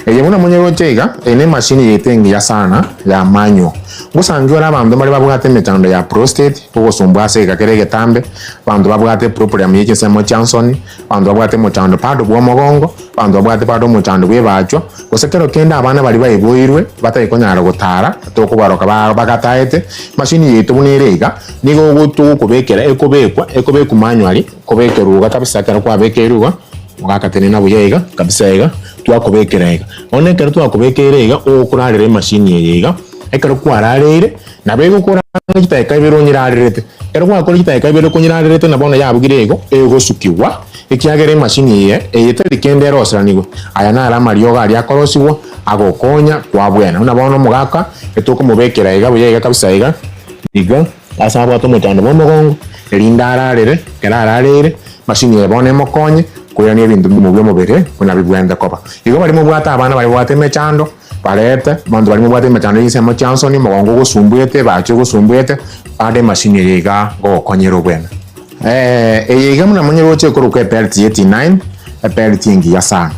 Muna mwenye chega ene mashini yetengi ya sana ya manyo. Gusangiora bantu bali babwate metando ya prostate kugosumbwa se gakerege tambe bantu babwate problem yeke semo Johnson bantu babwate mutando pado bwo mogongo bantu babwate pado mutando bwe bacho gusekero kenda abana bali bayiboirwe batayikonyara gutara toko baroka bagataete mashini yetu bunirega nigo gutu kubekera ekobeku manually kubekeruga kabisa kera kwa bekeruga mugakatenena buyega kabisa ega twakubekerega onekera twakubekerega okurarire mashini yega ekero kwararire nabego kora kiteka ibero nyirarire ero kwakora kiteka ibero kunyirarire nabona yabugirego egosukiwa ekiagere mashini ye eyetari kende rosanigo aya nara marioga ari akorosiwo agokonya kwabwena unabona mugaka etoko mubekera ega buyega kabisa ega iga asaba tomotando bomogongo elindararire kerararire mashini yebone mokonye kuya ni ebintu mubyo mubere kuna bibwenda kopa igo bali mubwata abana bali bwate mechando parete bantu bali mubwate mechando yisemo Johnson mogongo gusumbuete bacho gusumbuete ade mashini yega gokonyero bwena yega muna monyero che kuruke pelti 89 pelti ngi yasana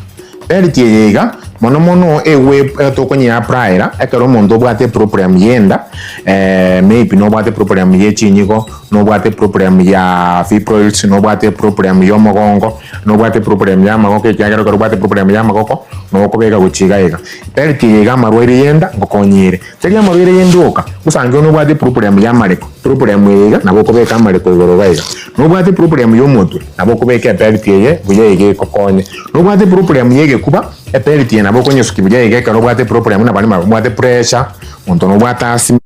pelti yega mono ewe tokonyira praira ekero mondo bwate problem yenda maybe no bwate problem ye chinyigo no bwate problem ya fibroids no bwate problem yo mogongo no bwate problem ya magoko kyagero ko bwate problem ya magoko no kubega guchiga ega pelti yega marwere yenda ngokonyire teri marwere yendoka usange no bwate problem ya mareko problem yega nabo kubeka mareko igoro baiga no bwate problem yo moto nabo kubeka pelti ye buyege kokonye no bwate problem yege kuba pelti nabo konyosuki buyege kano bwate problem na bali bwate pressure muntu no bwata asima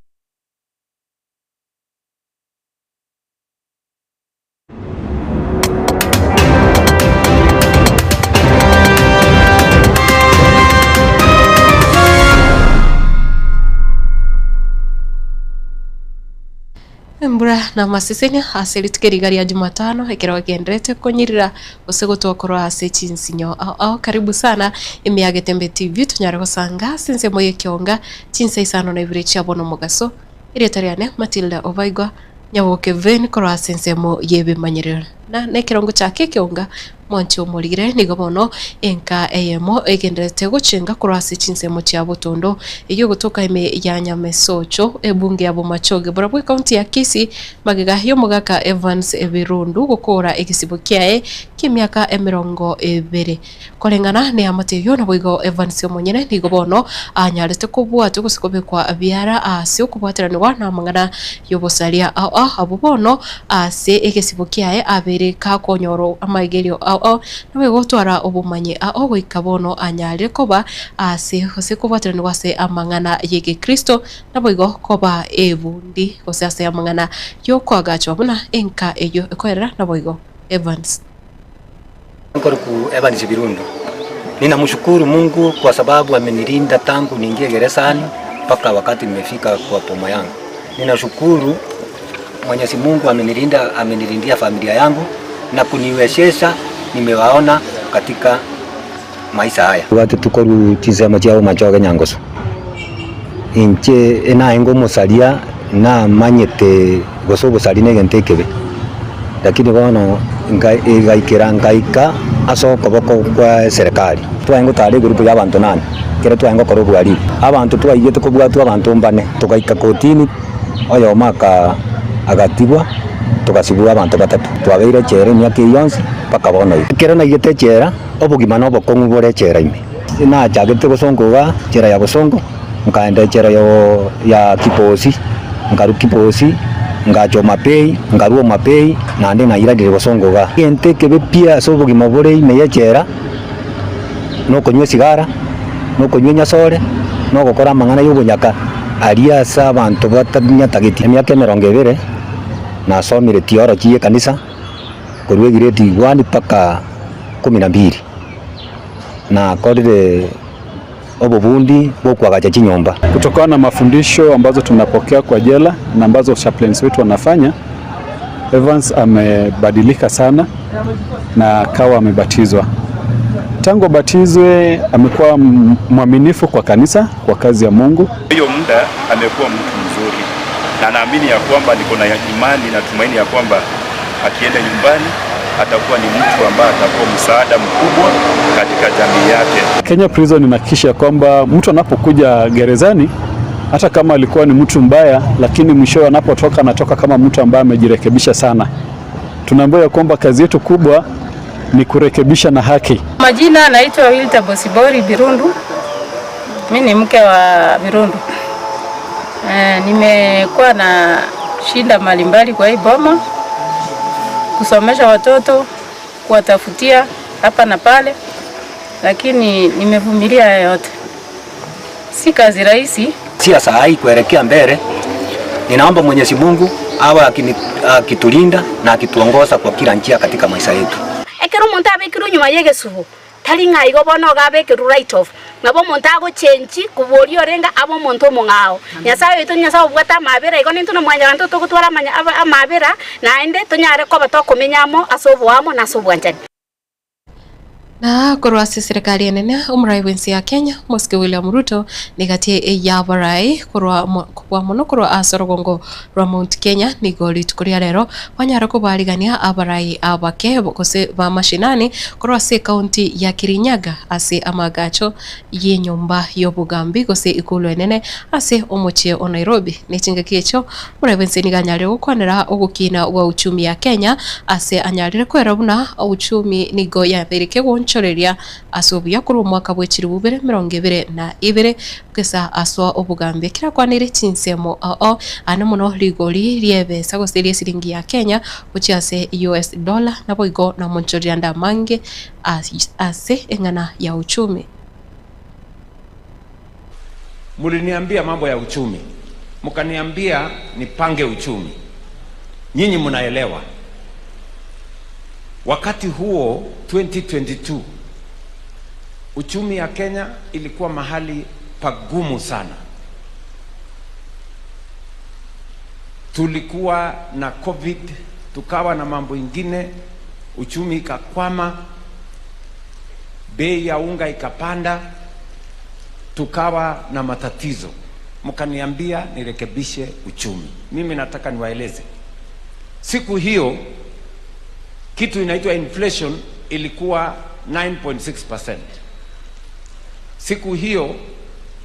Mbura na masisenya asili tukirigari ya Jumatano ekero gendrete konyirira osegotokoro ase chinsinyo karibu sana imiage tembe TV tunyara gusanga sinse moye kyonga chinse isano na ibire chabono mugaso iretariane Matilda Ovaigwa nyawoke ven koro asense mo yebe manyirira na nekirongo chake kyonga mwancho mulire nigobono enka eyemo egendrete guchenga koro ase chinse mo cha botondo iyo gutoka ime ya Nyamesocho ebunge ya Bomachoge Burabwe county ya Kisii magega yo mugaka Evans Ebirundu gukora egisibo kyae kimyaka 20 kolengana ne amateyo na bwigo Evans omonyene nigobono anyarete kubwatu gusikobe kwa biara ase okubwateranwa na mangana yobosalia abubono ase egisibo kyae abere ka konyoro amagerio nawe gotwara obumanye goikabono anyare koba ase hose kubwateranwa ase amangana yege Kristo nabwigo koba ebundi gose ase amangana yo kwagacho buna enka eyo ekorera nabwigo Evans Nkoroku Evans Ebirundu. Ninamshukuru Mungu kwa sababu amenilinda tangu niingie gerezani mpaka wakati nimefika kwa poma yangu. Ninashukuru Mwenyezi Mungu amenilindia familia yangu na kuniwezesha nimewaona katika maisha haya. Watu tukoru tizema chao machoga nyangoso. Inche ena engo musalia na manyete gosobo saline gentekebe. Lakini wano ngaika asoko boko kwa serikali twango tari grupu ya abantu nani kire twango korobu ali abantu twaije tukubwatu abantu mbane tukaika kotini oyo maka agatibwa tukasibwa abantu batatu twabeire chere myaka yonse paka bono kire na yete chera obugima no bokongu bore chera ime na chagete gusongoga chera ya busongo nkaenda chera yo ya kiposi ngaru kiposi ngacho mapei ngaruo mapei na ande na ira dire bosongoga ente kebe pia so bugima bore ime yechera no konywe sigara no konywe nyasore no gukora mangana y'ubunyaka aria sa abantu bataminya tagiti emyaka 20 na somire theology kanisa kurwe grade 1 paka 12 na kodire obubundi bokwagacha chinyomba. Kutokana na mafundisho ambazo tunapokea kwa jela na ambazo chaplains wetu wanafanya, Evans amebadilika sana na akawa amebatizwa. Tangu abatizwe amekuwa mwaminifu kwa kanisa, kwa kazi ya Mungu. Hiyo muda amekuwa mtu mzuri na naamini ya kwamba niko na imani na tumaini ya kwamba akienda nyumbani atakuwa ni mtu ambaye atakuwa msaada mkubwa katika jamii yake. Kenya Prison inahakikisha kwamba mtu anapokuja gerezani, hata kama alikuwa ni mtu mbaya, lakini mwisho anapotoka anatoka kama mtu ambaye amejirekebisha sana. Tunaambiwa kwamba kazi yetu kubwa ni kurekebisha na haki. Majina naitwa Wilta Bosibori Birundu. Mimi ni mke wa Birundu. Nimekuwa na shinda mbalimbali kwa hii boma, kusomesha watoto, kuwatafutia hapa na pale, lakini nimevumilia yote. Si kazi rahisi. Siasa hai kuelekea mbele. Ninaomba Mwenyezi Mungu awe akitulinda na akituongoza kwa kila njia katika maisha yetu. Ekero monta abekiru nyuma yege subu talinga igo bono gabekiru right off ngabo monta go change kubori orenga abo monto mongao nyasaye to nyasaye bwata mabera igo nintu no mwanya nto to kutwara manya mabera naende to nyare ko batokumenyamo asobwamo na sobwanjani. Na kurwasi serikali enene umrai wensi ya Kenya Moske William Ruto nigati ya barai kwa muno kurwa asorogongo rwa Mount Kenya ni goli tukuria rero wanyara kubarigania abarai abake bokose ba mashinani kurwa se county ya Kirinyaga ase amagacho ye nyumba yobugambi gose ikulu enene ase omochie o Nairobi nechinga kiecho umrai wensi niganyare gukwanera ogukina wa uchumi ya Kenya ase anyarire kwera buna uchumi nigo ya bereke choreria asobia kuru mwaka bwechiri bubere 2022 kesa aswa obugambe kira kwanire chinsemo ane muno ligoli liebe sago serie siringi ya Kenya uchiase US dollar na boigo na monchoria ndamange ase engana ya uchumi. Muliniambia mambo ya uchumi, mkaniambia nipange uchumi. Nyinyi mnaelewa. Wakati huo 2022 uchumi ya Kenya ilikuwa mahali pagumu sana. Tulikuwa na COVID, tukawa na mambo ingine, uchumi ikakwama, bei ya unga ikapanda, tukawa na matatizo. Mkaniambia nirekebishe uchumi. Mimi nataka niwaeleze. Siku hiyo kitu inaitwa inflation ilikuwa 9.6%. Siku hiyo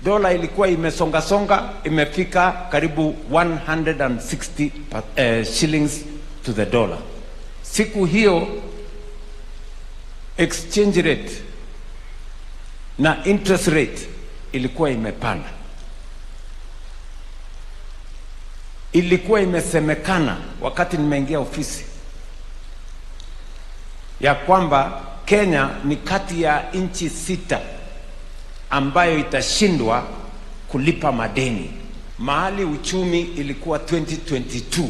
dola ilikuwa imesonga imefika karibu 160 shillings to the dollar. Siku hiyo exchange rate na interest rate ilikuwa imepanda. Ilikuwa imesemekana wakati nimeingia ofisi ya kwamba Kenya ni kati ya nchi 6 ambayo itashindwa kulipa madeni. Mahali uchumi ilikuwa 2022,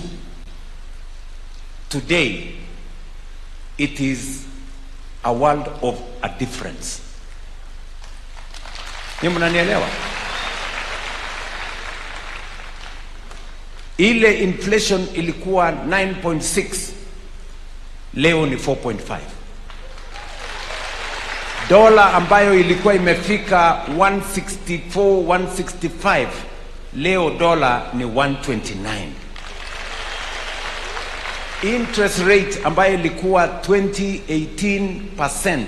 today it is a world of a difference. Ni mnanielewa? Ile inflation ilikuwa 9.6, leo ni 4.5. Dola ambayo ilikuwa imefika 164, 165, leo dola ni 129. Interest rate ambayo ilikuwa 18%,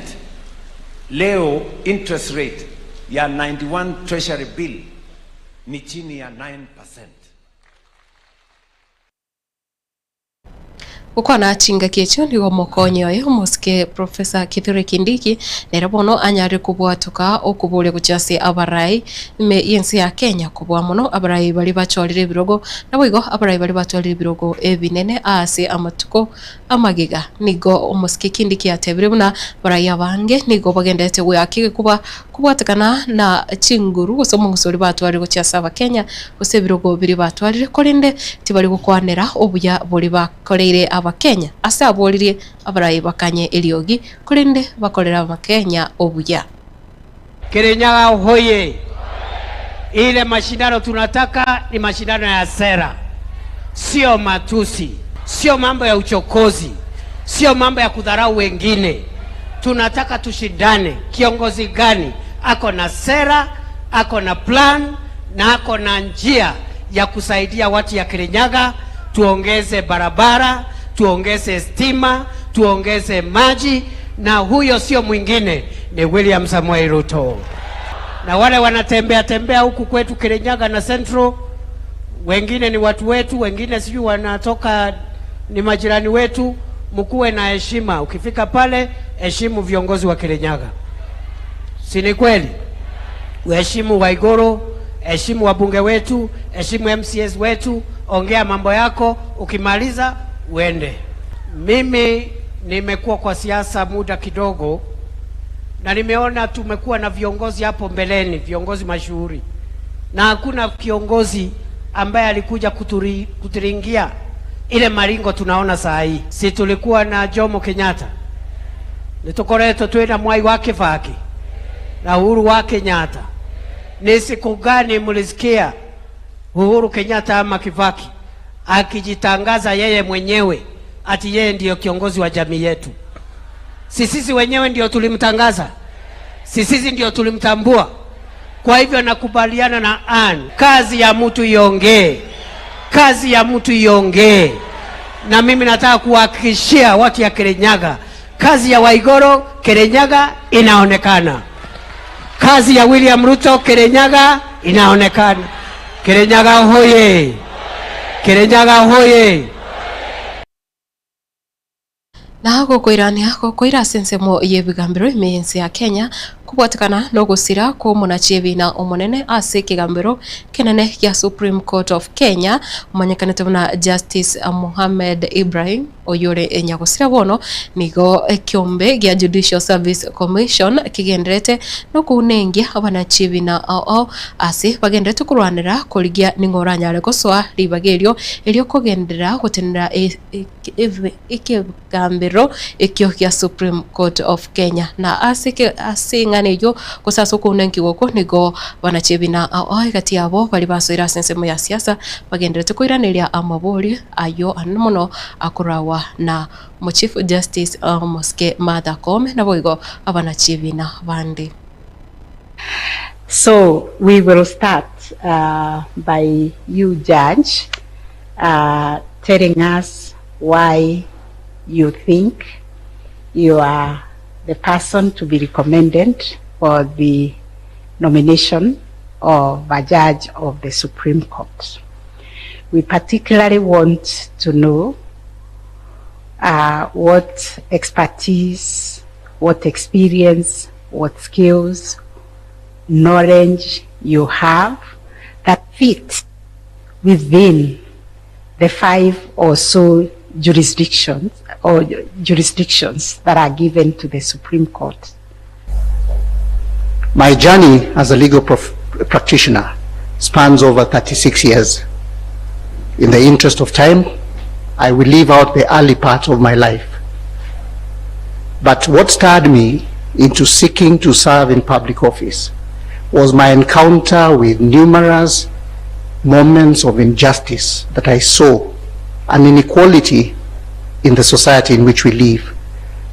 leo interest rate ya 91 treasury bill ni chini ya 9%. Ukwana chinga kiecho ni gomokonyo yo Moske Professor Kithure Kindiki nerabono anyari kubwatuka okubule kuchase abarai me yensi ya Kenya kubwa muno abarai bali bachorire birogo naboigo abarai bali batwalire birogo ebinene ase amatuko amagiga nigo Moske Kindiki atebire buna barai abange nigo bagendete gwakige kuba kubwatakana na chinguru osomo ngusori batwalire kuchase abakenya ose birogo biri batwalire korinde tibali gukwanera obuya boli bakoreire Kenya asa abolirie abarai bakanye eliogi kurinde bakorera Abakenya obuya. Kirinyaga hoye. Ile mashindano tunataka ni mashindano ya sera, sio matusi, sio mambo ya uchokozi, sio mambo ya kudharau wengine. Tunataka tushindane, kiongozi gani ako na sera, ako na plan na ako na njia ya kusaidia watu ya Kirinyaga, tuongeze barabara, tuongeze stima, tuongeze maji, na huyo sio mwingine ni William Samoei Ruto. Na wale wanatembea tembea huku kwetu Kirinyaga na Central, wengine ni watu wetu, wengine sijui wanatoka ni majirani wetu, mkuwe na heshima. Ukifika pale, heshimu viongozi wa Kirinyaga. Si ni kweli? Uheshimu Waiguru, heshimu wabunge wetu, heshimu MCS wetu, ongea mambo yako, ukimaliza uende. Mimi nimekuwa kwa siasa muda kidogo na nimeona tumekuwa na viongozi hapo mbeleni, viongozi mashuhuri, na hakuna kiongozi ambaye alikuja kuturingia ile maringo tunaona saa hii. Si tulikuwa na Jomo Kenyatta, nitukoreto twena Mwai wa Kibaki na Uhuru wa Kenyatta. Ni siku gani mlisikia Uhuru Kenyatta ama Kibaki akijitangaza yeye mwenyewe ati yeye ndiyo kiongozi wa jamii yetu? Sisi wenyewe ndio tulimtangaza, sisi ndio tulimtambua. Kwa hivyo nakubaliana na Ann, kazi ya mtu iongee, kazi ya mtu iongee. Na mimi nataka kuhakikishia watu ya Kirinyaga, kazi ya Waiguru Kirinyaga inaonekana, kazi ya William Ruto Kirinyaga inaonekana. Kirinyaga hoye! Kirinyaga hoye! Na gukwira sensemo yebigambiro imensi ya Kenya kubwatikana no gusira ko munachibi na omonene ase kigambiro kenene ya Supreme Court of Kenya manyakanete na Justice Mohamed Ibrahim oyore enyagusira bono nigo kiombe gya Judicial Service Commission kigendrete no kunengia abanachibi na ase bagendrete kurwanira koligia ningoranyare koswa ribagerio elio kogendera gutenera ikigambiro ekyo kya Supreme Court of Kenya na ase neyo kusasa kunenki woko nigo banachibi na gati yabo bali basoira sensemo ya siasa bagendrete kuiraniria amabori ayo anomono akurawa na mo Chief Justice Moske Martha Koome na boigo abanachibi na bandi. So we will start by you, Judge, telling us why you think you are the person to be recommended for the nomination of a judge of the Supreme Court. We particularly want to know what expertise, what experience, what skills, knowledge you have that fit within the 5 or so jurisdictions that are given to the Supreme Court. My journey as a legal practitioner spans over 36 years. In the interest of time, I will leave out the early part of my life. But what stirred me into seeking to serve in public office was my encounter with numerous moments of injustice that I saw, and inequality in the society in which we live.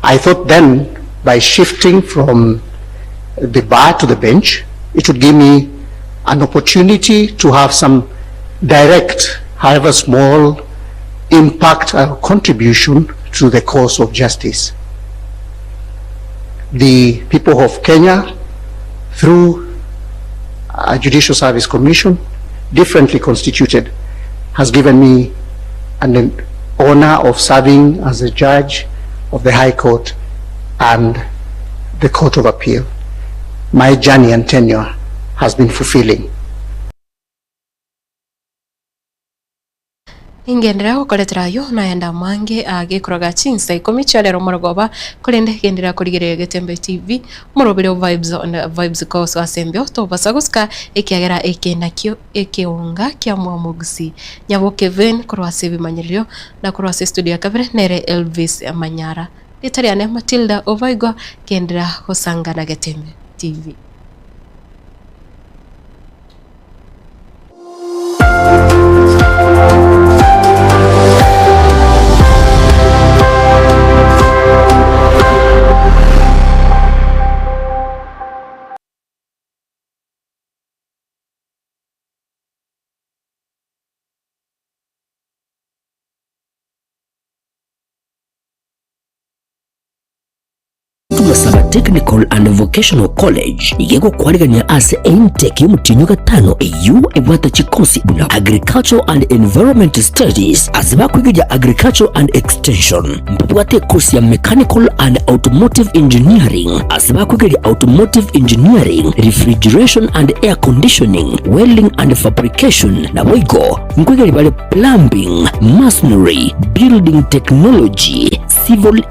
I thought then, by shifting from the bar to the bench, it would give me an opportunity to have some direct, however small, impact or contribution to the cause of justice. The people of Kenya, through a Judicial Service Commission, differently constituted, has given me an honor of serving as a judge of the High Court and the Court of Appeal. My journey and tenure has been fulfilling. Ingendera gukoretera yo naenda mwange agikuraga chinsa ikomicha lero morogoba kulende gendera kurigere Getembe TV morobere vibes on vibes course asembio to basaguska ekiagera ekenakyo ekeunga kya mwamugusi nyabo Kevin kurwase bimanyirio na kurwase studio kabere nere Elvis Manyara litariane Matilda Ovaigo gendera hosanga na Getembe TV. Saba Technical and Vocational College igego kwarigania ase intake y'umutinyo gatano EU ebata chikosi buna Agriculture and Environment Studies asiba kwiga Agriculture and Extension mbwate course ya Mechanical and Automotive Engineering asiba kwiga Automotive Engineering, Refrigeration and Air Conditioning, Welding and Fabrication na wigo kwiga Plumbing, Masonry, Building Technology, Civil